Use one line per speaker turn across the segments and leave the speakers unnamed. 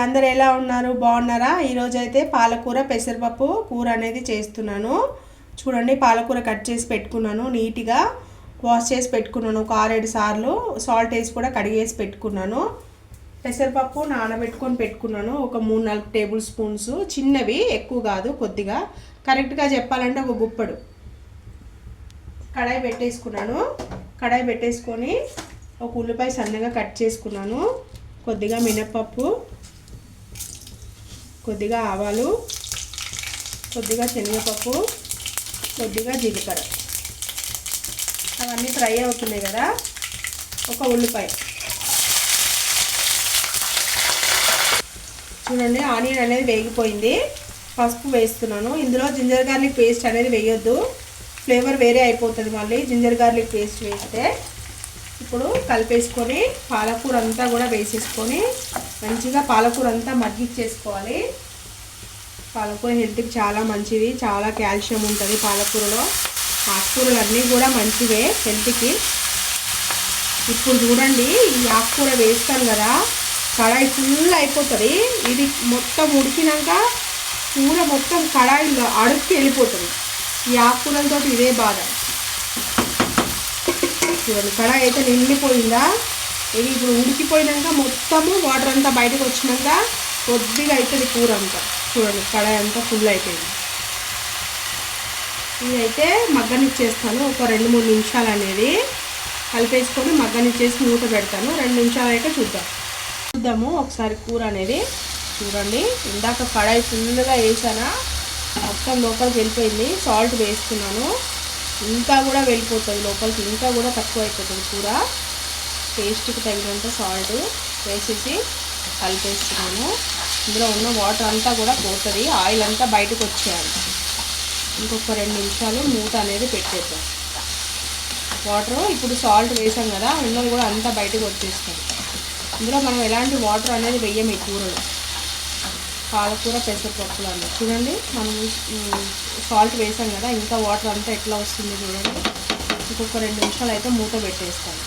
అందరూ ఎలా ఉన్నారు? బాగున్నారా? ఈరోజు అయితే పాలకూర పెసరపప్పు కూర అనేది చేస్తున్నాను. చూడండి, పాలకూర కట్ చేసి పెట్టుకున్నాను, నీట్గా వాష్ చేసి పెట్టుకున్నాను. ఒక 6-7 సార్లు సాల్ట్ వేసి కూడా కడిగేసి పెట్టుకున్నాను. పెసరపప్పు నానబెట్టుకొని పెట్టుకున్నాను, ఒక 3-4 టేబుల్ స్పూన్స్, చిన్నవి, ఎక్కువ కాదు, కొద్దిగా. కరెక్ట్గా చెప్పాలంటే ఒక గుప్పడు. కడాయి పెట్టేసుకున్నాను. కడాయి పెట్టేసుకొని ఒక ఉల్లిపాయ సన్నగా కట్ చేసుకున్నాను, కొద్దిగా మినప్పప్పు, కొద్దిగా ఆవాలు, కొద్దిగా శనగపప్పు, కొద్దిగా జీలకర్ర. అవన్నీ ఫ్రై అవుతున్నాయి కదా. ఒక ఉల్లిపాయ. చూడండి, ఆనియన్ అనేది వేగిపోయింది. పసుపు వేస్తున్నాను. ఇందులో జింజర్ గార్లిక్ పేస్ట్ అనేది వేయొద్దు, ఫ్లేవర్ వేరే అయిపోతుంది మళ్ళీ జింజర్ గార్లిక్ పేస్ట్ వేస్తే. ఇప్పుడు కలిపేసుకొని పాలకూర అంతా కూడా వేసేసుకొని మంచిగా పాలకూర అంతా మగ్గిచ్చేసుకోవాలి. పాలకూర హెల్త్కి చాలా మంచిది, చాలా కాల్షియం ఉంటుంది పాలకూరలో. ఆకుకూరలు అన్నీ కూడా మంచివే హెల్త్కి. ఇప్పుడు చూడండి, ఈ ఆకుకూర వేస్తాను కదా, కడాయి ఫుల్ అయిపోతుంది. ఇది మొత్తం ఉడికినాక కూర మొత్తం కడాయిలో అడుక్కి వెళ్ళిపోతుంది. ఈ ఆకుకూరలతో ఇదే బాధ. చూడండి, కడాయి అయితే నిండిపోయిందా. ఇది ఇప్పుడు ఉడికిపోయినాక మొత్తము వాటర్ అంతా బయటకు వచ్చినాక కొద్దిగా అవుతుంది కూర అంతా. చూడండి, కడాయి అంతా ఫుల్ అయిపోయింది. ఇదైతే మగ్గనిచ్చేస్తాను ఒక 2-3 నిమిషాలు అనేది. కలిపేసుకొని మగ్గనిచ్చేసి మూత పెడతాను. 2 నిమిషాలు అయితే చూద్దాము ఒకసారి కూర అనేది. చూడండి, ఇందాక కడాయి ఫుల్గా వేసానా, మొత్తం లోపలికి వెళ్ళిపోయింది. సాల్ట్ వేస్తున్నాను, ఇంకా కూడా వెళ్ళిపోతుంది లోపలికి, ఇంకా కూడా తక్కువ అయిపోతుంది కూర. టేస్ట్కి తగినంత సాల్ట్ వేసేసి కలిపేస్తున్నాను. ఇందులో ఉన్న వాటర్ అంతా కూడా పోతుంది, ఆయిల్ అంతా బయటకు వచ్చేయాలి. ఇంకొక 2 నిమిషాలు మూత అనేది పెట్టేద్దాం. వాటర్ ఇప్పుడు సాల్ట్ వేసాం కదా, ఉన్నది కూడా అంతా బయటకు వచ్చేస్తుంది. ఇందులో మనం ఎలాంటి వాటర్ అనేది వెయ్యం ఈ కూరలో. పాలకూర పెసరపప్పులు అన్నీ చూడండి, మనం సాల్ట్ వేసాం కదా, ఇంకా వాటర్ అంతా ఎట్లా వస్తుంది చూడండి. ఇంకొక 2 నిమిషాలు అయితే మూత పెట్టేస్తాను.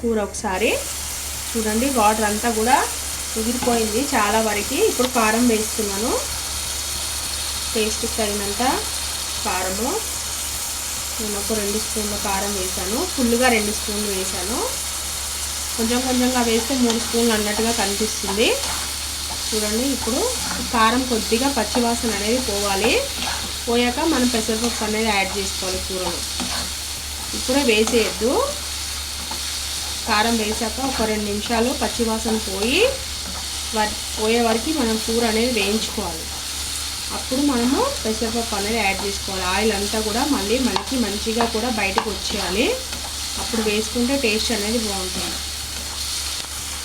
కూర ఒకసారి చూడండి, వాటర్ అంతా కూడా ఎగిరిపోయింది చాలా వరకు. ఇప్పుడు కారం వేస్తున్నాను, టేస్ట్కి తగినంత కారము. నేను ఒక 2 స్పూన్ల కారం వేసాను, ఫుల్గా 2 స్పూన్లు వేసాను. కొంచెం కొంచెంగా వేస్తే 3 స్పూన్లు అన్నట్టుగా కనిపిస్తుంది. చూడండి, ఇప్పుడు కారం కొద్దిగా పచ్చివాసన అనేది పోవాలి. పోయాక మనం పెసరపప్పు అనేది యాడ్ చేసుకోవాలి కూరలో. ఇప్పుడే వేసేయద్దు. కారం వేసాక ఒక 2 నిమిషాలు పచ్చివాసన పోయే వరకు మనం కూర అనేది వేయించుకోవాలి. అప్పుడు మనము పెసరపప్పు అనేది యాడ్ చేసుకోవాలి. ఆయిల్ అంతా కూడా మళ్ళీ మనకి మంచిగా కూడా బయటకు వచ్చేయాలి. అప్పుడు వేసుకుంటే టేస్ట్ అనేది బాగుంటుంది.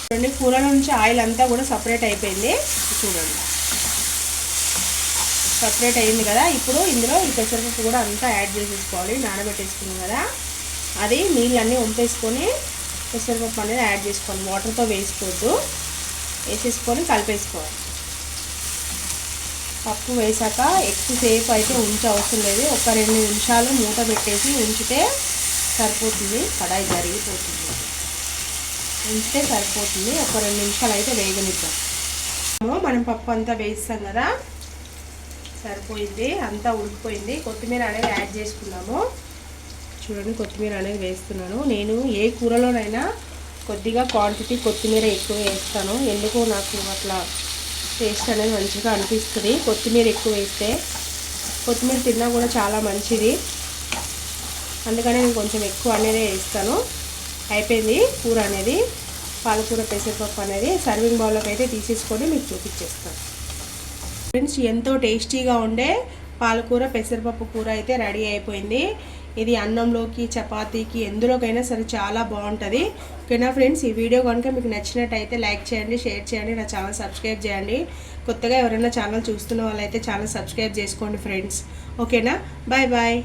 చూడండి, కూర నుంచి ఆయిల్ అంతా కూడా సపరేట్ అయిపోయింది. చూడండి, సపరేట్ అయింది కదా. ఇప్పుడు ఇందులో ఈ పెసరపప్పు కూడా అంతా యాడ్ చేసేసుకోవాలి. నానబెట్టేసుకున్నాం కదా, అది నీళ్ళన్నీ వంపేసుకొని పెసరపప్పు అనేది యాడ్ చేసుకోవాలి. వాటర్తో వేసుకోవద్దు, వేసేసుకొని కలిపేసుకోవాలి. పప్పు వేసాక ఎక్కువసేపు అయితే అవసరం లేదు, ఒక 2 నిమిషాలు మూత పెట్టేసి ఉంచితే సరిపోతుంది. కడాయి జరిగిపోతుంది, ఉంచితే సరిపోతుంది. ఒక 2 నిమిషాలు అయితే వేగనిద్దాం. మనం పప్పు అంతా వేస్తాం కదా, సరిపోయింది, అంతా ఉడికిపోయింది. కొత్తిమీర అనేది యాడ్ చేసుకున్నాము. చూడండి, కొత్తిమీర అనేది వేస్తున్నాను. నేను ఏ కూరలోనైనా కొద్దిగా క్వాంటిటీ కొత్తిమీర ఎక్కువ వేస్తాను. ఎందుకో నాకు అట్లా టేస్ట్ అనేది మంచిగా అనిపిస్తుంది. కొత్తిమీర ఎక్కువ వేస్తే, కొత్తిమీర తిన్నా కూడా చాలా మంచిది, అందుకని నేను కొంచెం ఎక్కువ అనేది వేస్తాను. అయిపోయింది కూర అనేది, పాలకూర పెసరపప్పు అనేది. సర్వింగ్ బౌల్లోకి అయితే తీసేసుకొని మీకు చూపించేస్తాను. ఫ్రెండ్స్, ఎంతో టేస్టీగా ఉండే పాలకూర పెసరపప్పు కూర అయితే రెడీ అయిపోయింది. ఇది అన్నంలోకి, చపాతీకి, ఎందులోకైనా సరే చాలా బాగుంటుంది. ఓకేనా ఫ్రెండ్స్, ఈ వీడియో కనుక మీకు నచ్చినట్టయితే లైక్ చేయండి, షేర్ చేయండి, నా ఛానల్ సబ్స్క్రైబ్ చేయండి. కొత్తగా ఎవరైనా ఛానల్ చూస్తున్న వాళ్ళైతే ఛానల్ సబ్స్క్రైబ్ చేసుకోండి ఫ్రెండ్స్. ఓకేనా, బాయ్ బాయ్.